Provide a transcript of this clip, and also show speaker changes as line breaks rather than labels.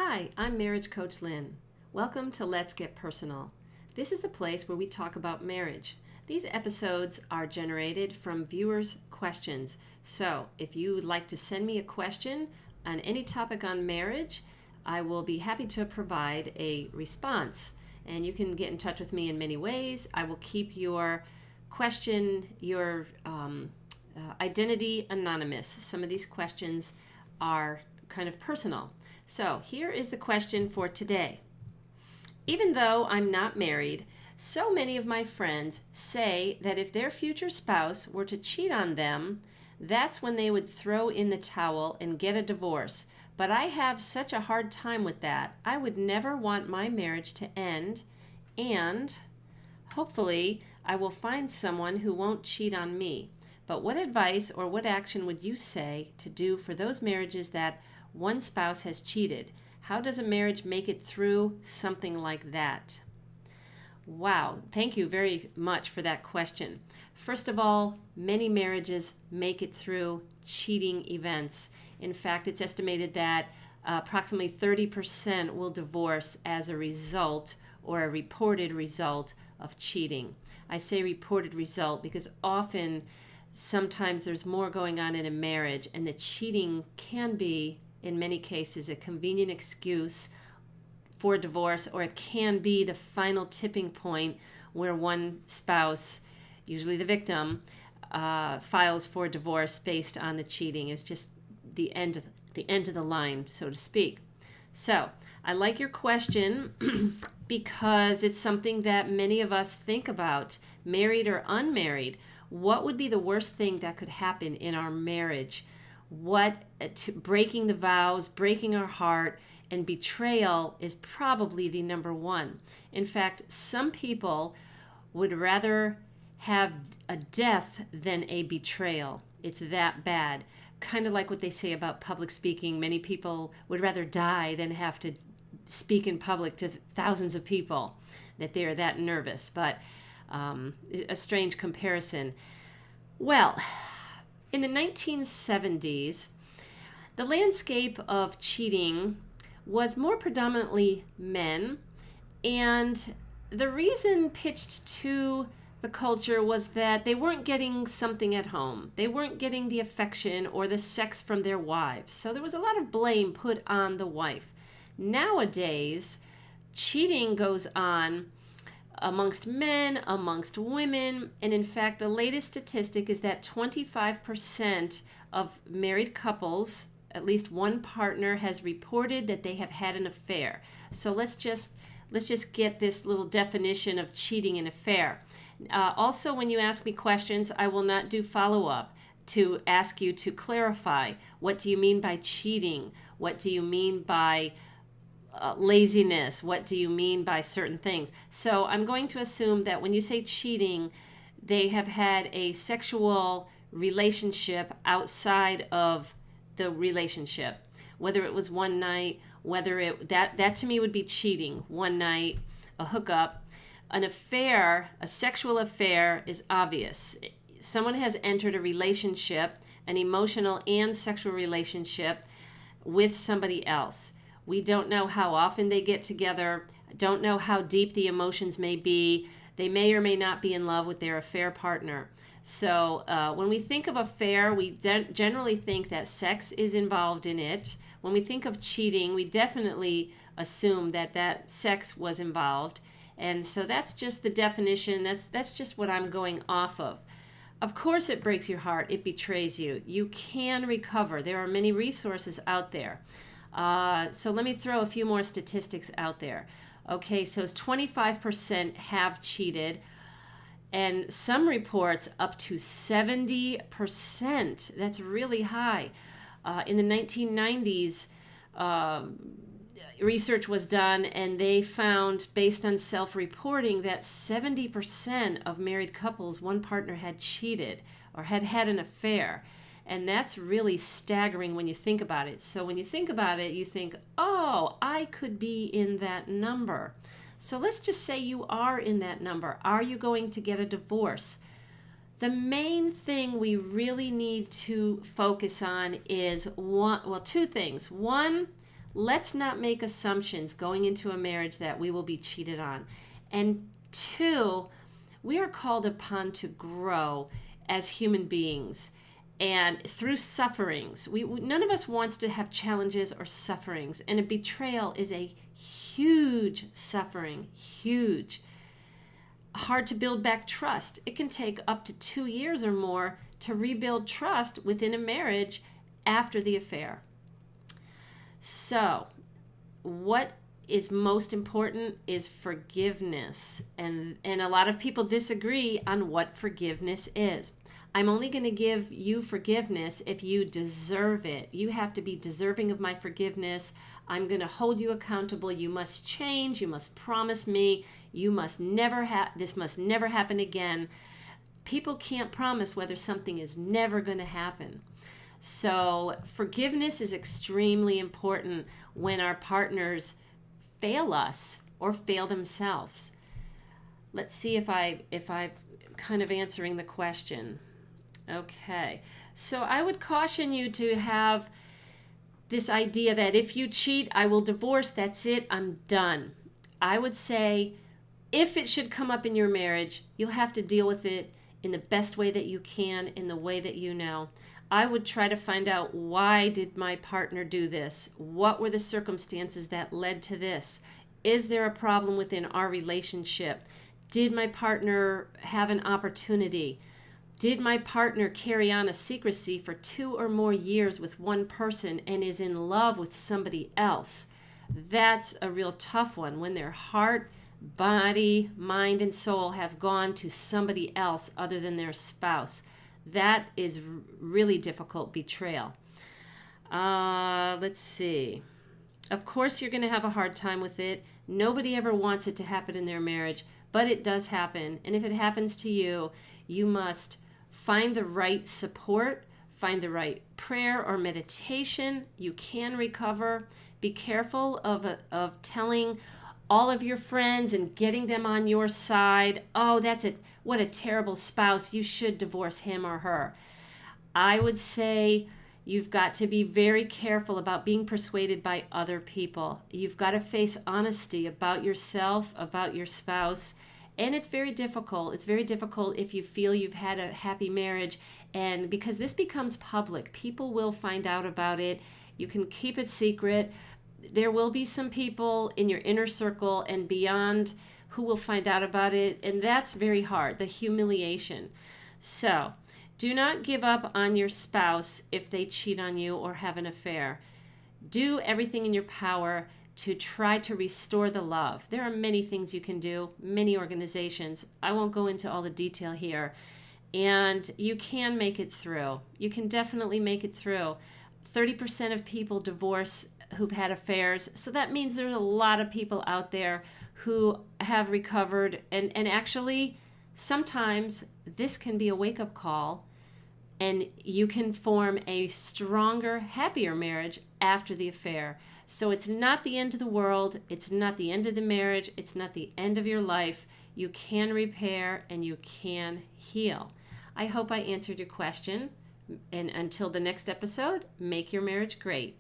Hi, I'm Marriage Coach Lynn. Welcome to Let's Get Personal. This is a place where we talk about marriage. These episodes are generated from viewers' questions. So if you would like to send me a question on any topic on marriage, I will be happy to provide a response. And you can get in touch with me in many ways. I will keep your question, your identity anonymous. Some of these questions are kind of personal. So here is the question for today. Even though I'm not married, so many of my friends say that if their future spouse were to cheat on them, that's when they would throw in the towel and get a divorce. But I have such a hard time with that. I would never want my marriage to end, and hopefully I will find someone who won't cheat on me. But what advice or what action would you say to do for those marriages that one spouse has cheated? How does a marriage make it through something like that? Wow, thank you very much for that question. First of all, many marriages make it through cheating events. In fact, it's estimated that approximately 30% will divorce as a result or a reported result of cheating. I say reported result because sometimes there's more going on in a marriage, and the cheating can be, in many cases, a convenient excuse for divorce, or it can be the final tipping point where one spouse, usually the victim, files for divorce based on the cheating. It's just the end of the line, so to speak. So I like your question because it's something that many of us think about, married or unmarried. What would be the worst thing that could happen in our marriage? Breaking the vows, breaking our heart, and betrayal is probably the number one. In fact, some people would rather have a death than a betrayal. It's that bad. Kind of like what they say about public speaking. Many people would rather die than have to speak in public to thousands of people, that they're that nervous. But a strange comparison. Well, in the 1970s, the landscape of cheating was more predominantly men, and the reason pitched to the culture was that they weren't getting something at home. They weren't getting the affection or the sex from their wives. So there was a lot of blame put on the wife. Nowadays, cheating goes on amongst men, amongst women, and in fact, the latest statistic is that 25% of married couples, at least one partner, has reported that they have had an affair. So let's just get this little definition of cheating and affair. Also, when you ask me questions, I will not do follow-up to ask you to clarify. What do you mean by cheating? What do you mean by laziness? What do you mean by certain things? So I'm going to assume that when you say cheating, they have had a sexual relationship outside of the relationship. Whether it was one night, that to me would be cheating. One night, a hookup. An affair, a sexual affair, is obvious. Someone has entered a relationship, an emotional and sexual relationship, with somebody else. We don't know how often they get together, don't know how deep the emotions may be. They may or may not be in love with their affair partner. So when we think of affair, we generally think that sex is involved in it. When we think of cheating, we definitely assume that sex was involved. And so that's just the definition. That's just what I'm going off of. Of course it breaks your heart. It betrays you. You can recover. There are many resources out there. So let me throw a few more statistics out there. Okay, so 25% have cheated, and some reports up to 70%. That's really high. In the 1990s, research was done, and they found, based on self-reporting, that 70% of married couples, one partner had cheated or had had an affair. And that's really staggering when you think about it. So when you think about it, you think, oh, I could be in that number. So let's just say you are in that number. Are you going to get a divorce? The main thing we really need to focus on is two things. One, let's not make assumptions going into a marriage that we will be cheated on. And two, we are called upon to grow as human beings and through sufferings. None of us wants to have challenges or sufferings, and a betrayal is a huge suffering, huge. Hard to build back trust. It can take up to 2 years or more to rebuild trust within a marriage after the affair. So, what is most important is forgiveness. And a lot of people disagree on what forgiveness is. I'm only going to give you forgiveness if you deserve it. You have to be deserving of my forgiveness. I'm going to hold you accountable. You must change. You must promise me. You must never this must never happen again. People can't promise whether something is never going to happen. So forgiveness is extremely important when our partners fail us or fail themselves. Let's see if I've kind of answering the question. Okay, so I would caution you to have this idea that if you cheat, I will divorce, that's it, I'm done. I would say if it should come up in your marriage, you'll have to deal with it in the best way that you can, in the way that you know. I would try to find out, why did my partner do this? What were the circumstances that led to this? Is there a problem within our relationship? Did my partner have an opportunity? Did my partner carry on a secrecy for 2 or more years with one person and is in love with somebody else? That's a real tough one, when their heart, body, mind, and soul have gone to somebody else other than their spouse. That is really difficult betrayal. Let's see. Of course, you're going to have a hard time with it. Nobody ever wants it to happen in their marriage, but it does happen. And if it happens to you, you must find the right support, find the right prayer or meditation. You can recover. Be careful of telling all of your friends and getting them on your side. Oh, what a terrible spouse. You should divorce him or her. I would say you've got to be very careful about being persuaded by other people. You've got to face honesty about yourself, about your spouse. And it's very difficult. It's very difficult if you feel you've had a happy marriage. And because this becomes public, people will find out about it. You can keep it secret. There will be some people in your inner circle and beyond who will find out about it. And that's very hard, the humiliation. So do not give up on your spouse if they cheat on you or have an affair. Do everything in your power to try to restore the love. There are many things you can do, many organizations. I won't go into all the detail here. And you can make it through. You can definitely make it through. 30% of people divorce who've had affairs. So that means there's a lot of people out there who have recovered. And actually, sometimes this can be a wake-up call, and you can form a stronger, happier marriage after the affair. So it's not the end of the world. It's not the end of the marriage. It's not the end of your life. You can repair and you can heal. I hope I answered your question. And until the next episode, make your marriage great.